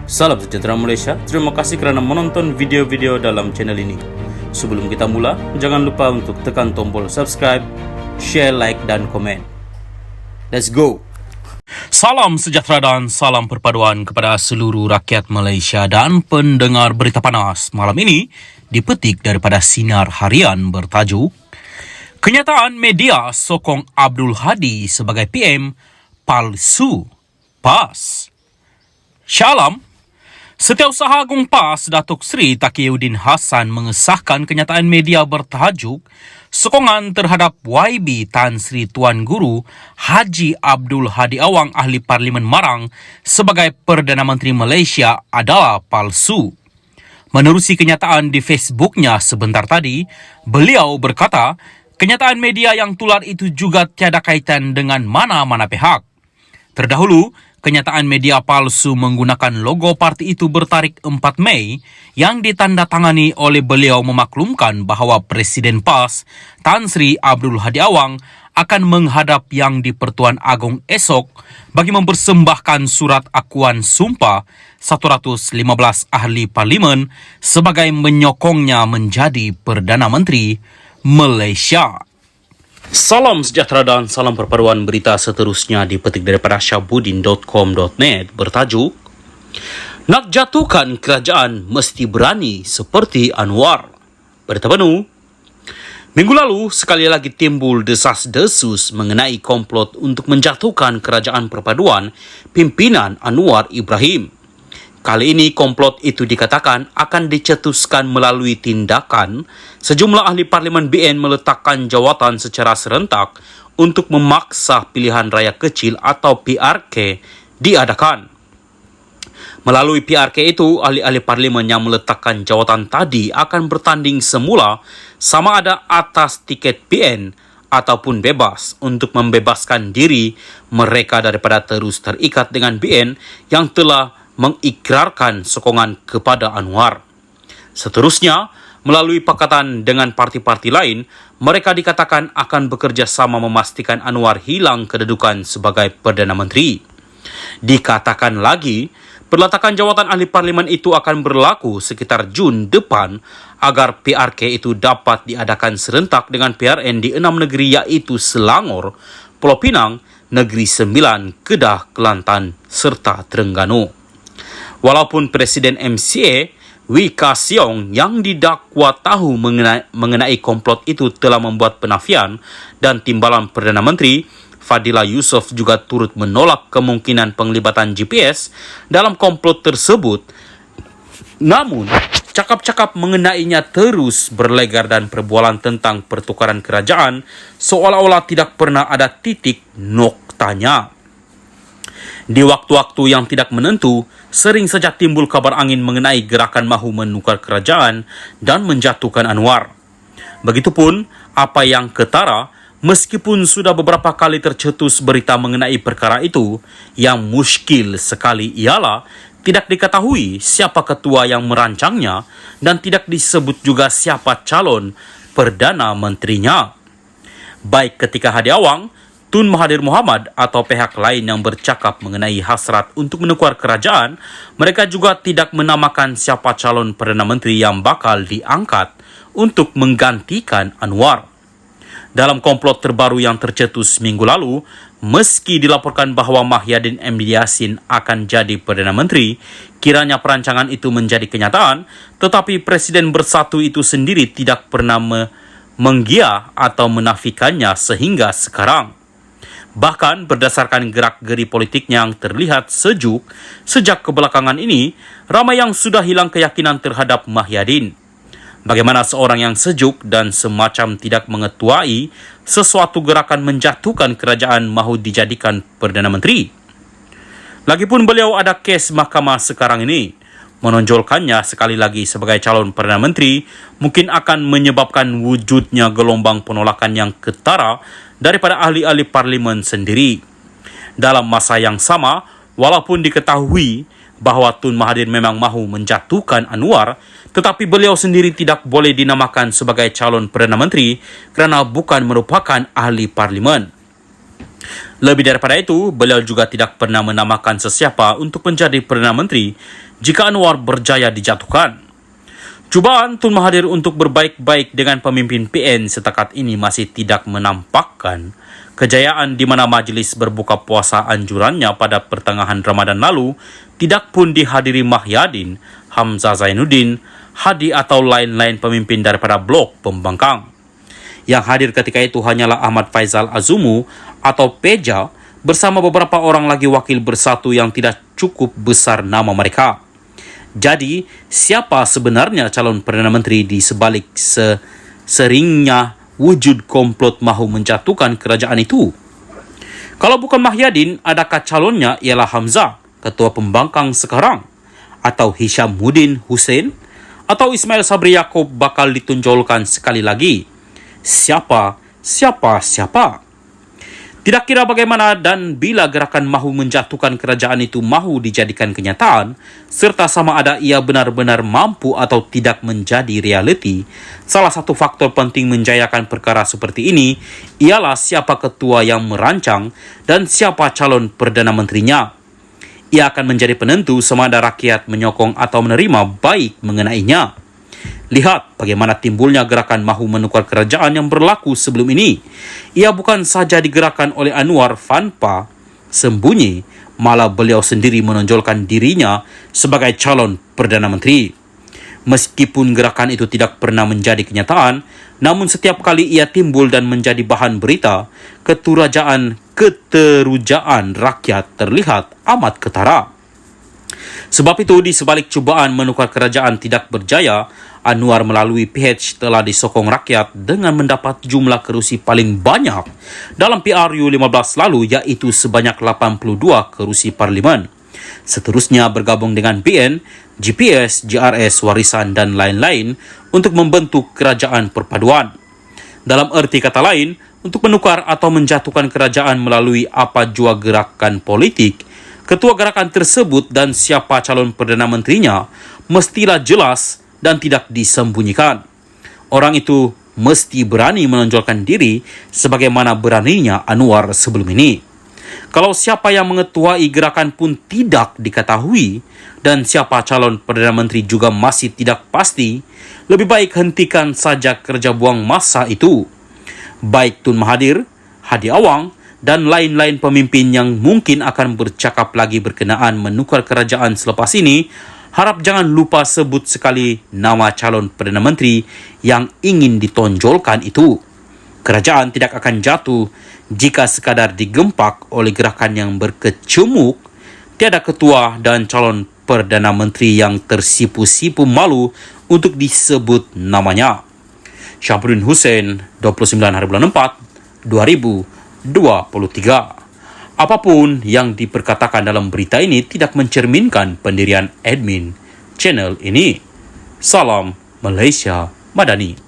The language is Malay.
Salam sejahtera Malaysia, terima kasih kerana menonton video-video dalam channel ini. Sebelum kita mula, jangan lupa untuk tekan tombol subscribe, share, like dan komen. Let's go! Salam sejahtera dan salam perpaduan kepada seluruh rakyat Malaysia dan pendengar berita panas. Malam ini dipetik daripada Sinar Harian bertajuk Kenyataan Media Sokong Abdul Hadi sebagai PM Palsu PAS. Shalom. Setiausaha Agung PAS Datuk Seri Taqiyuddin Hassan mengesahkan kenyataan media bertajuk sokongan terhadap YB Tan Sri Tuan Guru Haji Abdul Hadi Awang Ahli Parlimen Marang sebagai Perdana Menteri Malaysia adalah palsu. Menerusi kenyataan di Facebooknya sebentar tadi, beliau berkata, kenyataan media yang tular itu juga tiada kaitan dengan mana-mana pihak. Terdahulu, kenyataan media palsu menggunakan logo parti itu bertarikh 4 Mei yang ditandatangani oleh beliau memaklumkan bahawa Presiden PAS Tan Sri Abdul Hadi Awang akan menghadap Yang di-Pertuan Agong esok bagi mempersembahkan surat akuan sumpah 115 ahli parlimen sebagai menyokongnya menjadi Perdana Menteri Malaysia. Salam sejahtera dan salam perpaduan. Berita seterusnya dipetik daripada syabudin.com.net bertajuk Nak jatuhkan kerajaan mesti berani seperti Anwar. Berita penuh. Minggu lalu sekali lagi timbul desas-desus mengenai komplot untuk menjatuhkan kerajaan perpaduan pimpinan Anwar Ibrahim. Kali ini komplot itu dikatakan akan dicetuskan melalui tindakan sejumlah ahli parlimen BN meletakkan jawatan secara serentak untuk memaksa pilihan raya kecil atau PRK diadakan. Melalui PRK itu, ahli-ahli parlimen yang meletakkan jawatan tadi akan bertanding semula sama ada atas tiket BN ataupun bebas untuk membebaskan diri mereka daripada terus terikat dengan BN yang telah mengikrarkan sokongan kepada Anwar. Seterusnya, melalui pakatan dengan parti-parti lain, mereka dikatakan akan bekerja sama memastikan Anwar hilang kedudukan sebagai Perdana Menteri. Dikatakan lagi, peletakan jawatan ahli parlimen itu akan berlaku sekitar Jun depan agar PRK itu dapat diadakan serentak dengan PRN di 6 negeri iaitu Selangor, Pulau Pinang, Negeri Sembilan, Kedah, Kelantan serta Terengganu. Walaupun Presiden MCA Wee Ka Siong yang didakwa tahu mengenai komplot itu telah membuat penafian dan timbalan Perdana Menteri, Fadila Yusof juga turut menolak kemungkinan penglibatan GPS dalam komplot tersebut. Namun, cakap-cakap mengenainya terus berlegar dan perbualan tentang pertukaran kerajaan seolah-olah tidak pernah ada titik noktanya. Di waktu-waktu yang tidak menentu, sering saja timbul kabar angin mengenai gerakan mahu menukar kerajaan dan menjatuhkan Anwar. Begitupun, apa yang ketara, meskipun sudah beberapa kali tercetus berita mengenai perkara itu, yang muskil sekali ialah tidak diketahui siapa ketua yang merancangnya dan tidak disebut juga siapa calon Perdana Menterinya. Baik ketika Hadi Awang, Tun Mahathir Mohamad atau pihak lain yang bercakap mengenai hasrat untuk menukar kerajaan, mereka juga tidak menamakan siapa calon Perdana Menteri yang bakal diangkat untuk menggantikan Anwar. Dalam komplot terbaru yang tercetus minggu lalu, meski dilaporkan bahawa Mahyadin M. Yassin akan jadi Perdana Menteri, kiranya perancangan itu menjadi kenyataan, tetapi Presiden Bersatu itu sendiri tidak pernah mengiah atau menafikannya sehingga sekarang. Bahkan berdasarkan gerak-geri politiknya yang terlihat sejuk sejak kebelakangan ini, ramai yang sudah hilang keyakinan terhadap Mahyadin. Bagaimana seorang yang sejuk dan semacam tidak mengetuai sesuatu gerakan menjatuhkan kerajaan mahu dijadikan Perdana Menteri? Lagipun beliau ada kes mahkamah sekarang ini, menonjolkannya sekali lagi sebagai calon Perdana Menteri mungkin akan menyebabkan wujudnya gelombang penolakan yang ketara daripada ahli-ahli parlimen sendiri. Dalam masa yang sama, walaupun diketahui bahawa Tun Mahathir memang mahu menjatuhkan Anwar, tetapi beliau sendiri tidak boleh dinamakan sebagai calon Perdana Menteri kerana bukan merupakan ahli parlimen. Lebih daripada itu, beliau juga tidak pernah menamakan sesiapa untuk menjadi Perdana Menteri jika Anwar berjaya dijatuhkan. Cubaan Tun Mahathir untuk berbaik-baik dengan pemimpin PN setakat ini masih tidak menampakkan kejayaan di mana majlis berbuka puasa anjurannya pada pertengahan Ramadan lalu tidak pun dihadiri Mahyadin, Hamzah Zainuddin, Hadi atau lain-lain pemimpin daripada blok pembangkang. Yang hadir ketika itu hanyalah Ahmad Faizal Azumu atau Peja bersama beberapa orang lagi wakil bersatu yang tidak cukup besar nama mereka. Jadi, siapa sebenarnya calon Perdana Menteri di sebalik seringnya wujud komplot mahu menjatuhkan kerajaan itu? Kalau bukan Mahyadin, adakah calonnya ialah Hamzah, ketua pembangkang sekarang? Atau Hishamuddin Hussein? Atau Ismail Sabri Yaakob bakal ditunjolkan sekali lagi? Siapa? Tidak kira bagaimana dan bila gerakan mahu menjatuhkan kerajaan itu mahu dijadikan kenyataan, serta sama ada ia benar-benar mampu atau tidak menjadi realiti, salah satu faktor penting menjayakan perkara seperti ini ialah siapa ketua yang merancang dan siapa calon Perdana Menterinya. Ia akan menjadi penentu sama ada rakyat menyokong atau menerima baik mengenainya. Lihat bagaimana timbulnya gerakan mahu menukar kerajaan yang berlaku sebelum ini. Ia bukan saja digerakkan oleh Anwar tanpa sembunyi, malah beliau sendiri menonjolkan dirinya sebagai calon Perdana Menteri. Meskipun gerakan itu tidak pernah menjadi kenyataan, namun setiap kali ia timbul dan menjadi bahan berita, keterujaan rakyat terlihat amat ketara. Sebab itu, di sebalik cubaan menukar kerajaan tidak berjaya, Anwar melalui PH telah disokong rakyat dengan mendapat jumlah kerusi paling banyak dalam PRU 15 lalu, yaitu sebanyak 82 kerusi parlimen. Seterusnya bergabung dengan BN, GPS, JRS, Warisan dan lain-lain untuk membentuk kerajaan perpaduan. Dalam erti kata lain, untuk menukar atau menjatuhkan kerajaan melalui apa jua gerakan politik, ketua gerakan tersebut dan siapa calon Perdana Menterinya mestilah jelas dan tidak disembunyikan. Orang itu mesti berani menonjolkan diri sebagaimana beraninya Anwar sebelum ini. Kalau siapa yang mengetuai gerakan pun tidak diketahui dan siapa calon Perdana Menteri juga masih tidak pasti, lebih baik hentikan saja kerja buang masa itu. Baik Tun Mahathir, Hadi Awang dan lain-lain pemimpin yang mungkin akan bercakap lagi berkenaan menukar kerajaan selepas ini, harap jangan lupa sebut sekali nama calon Perdana Menteri yang ingin ditonjolkan itu. Kerajaan tidak akan jatuh jika sekadar digempak oleh gerakan yang berkecumuk, tiada ketua dan calon Perdana Menteri yang tersipu-sipu malu untuk disebut namanya. Syamsuddin Hussein, 29 hari bulan 4, 2023. Apapun yang diperkatakan dalam berita ini tidak mencerminkan pendirian admin channel ini. Salam Malaysia Madani.